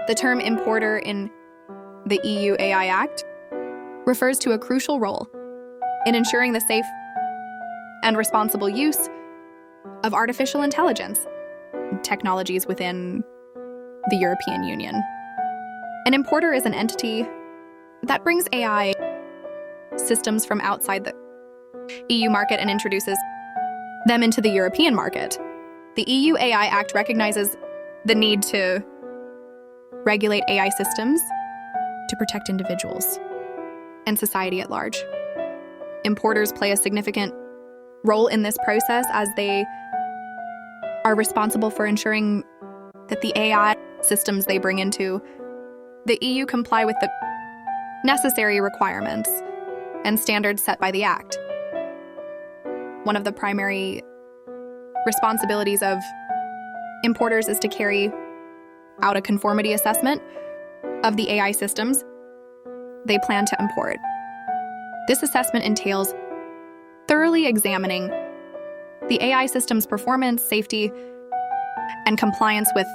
The term importer in the EU AI Act refers to a crucial role in ensuring the safe and responsible use of artificial intelligence technologies within the European Union. An importer is an entity that brings AI systems from outside the EU market and introduces them into the European market. The EU AI Act recognizes the need to regulate AI systems to protect individuals and society at large. Importers play a significant role in this process as they are responsible for ensuring that the AI systems they bring into the EU comply with the necessary requirements and standards set by the Act. One of the primary responsibilities of importers is to carry out a conformity assessment of the AI systems they plan to import. This assessment entails thoroughly examining the AI system's performance, safety, and compliance with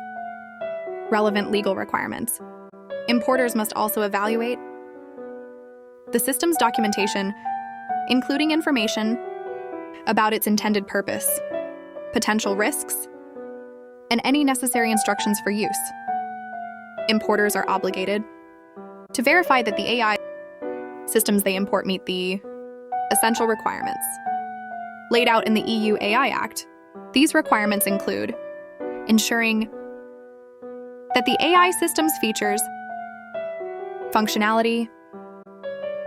relevant legal requirements. Importers must also evaluate the system's documentation, including information about its intended purpose, potential risks, and any necessary instructions for use. Importers are obligated to verify that the AI systems they import meet the essential requirements laid out in the EU AI Act. These requirements include ensuring that the AI system's features, functionality,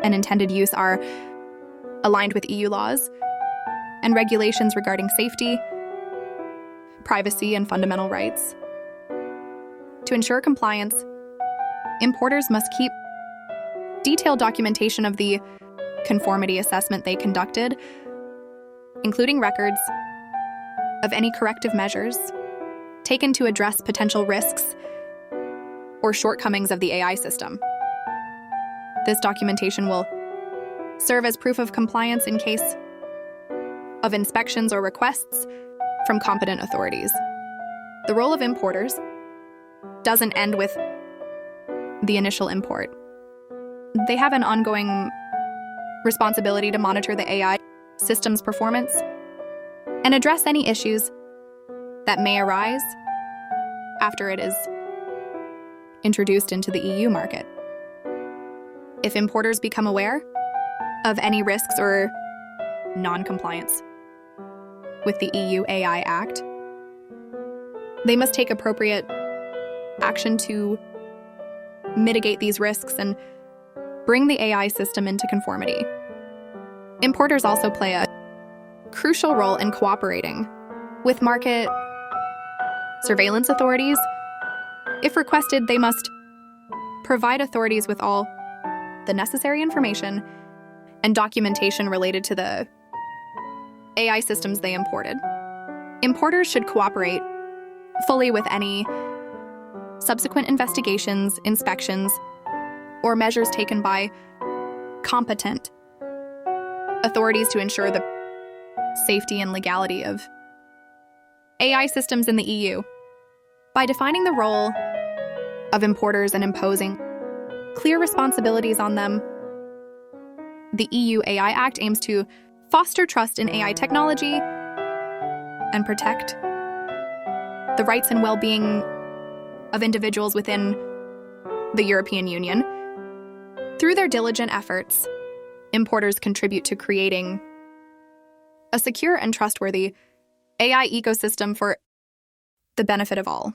and intended use are aligned with EU laws and regulations regarding safety, privacy, and fundamental rights. To ensure compliance, importers must keep detailed documentation of the conformity assessment they conducted, including records of any corrective measures taken to address potential risks or shortcomings of the AI system. This documentation will serve as proof of compliance in case of inspections or requests from competent authorities. The role of importers doesn't end with the initial import. They have an ongoing responsibility to monitor the AI system's performance and address any issues that may arise after it is introduced into the EU market. If importers become aware of any risks or non-compliance with the EU AI Act, they must take appropriate action to mitigate these risks and bring the AI system into conformity. Importers also play a crucial role in cooperating with market surveillance authorities. If requested, they must provide authorities with all the necessary information and documentation related to the AI systems they imported. Importers should cooperate fully with any subsequent investigations, inspections, or measures taken by competent authorities to ensure the safety and legality of AI systems in the EU. By defining the role of importers and imposing clear responsibilities on them, the EU AI Act aims to foster trust in AI technology and protect the rights and well-being of individuals within the European Union. Through their diligent efforts, importers contribute to creating a secure and trustworthy AI ecosystem for the benefit of all.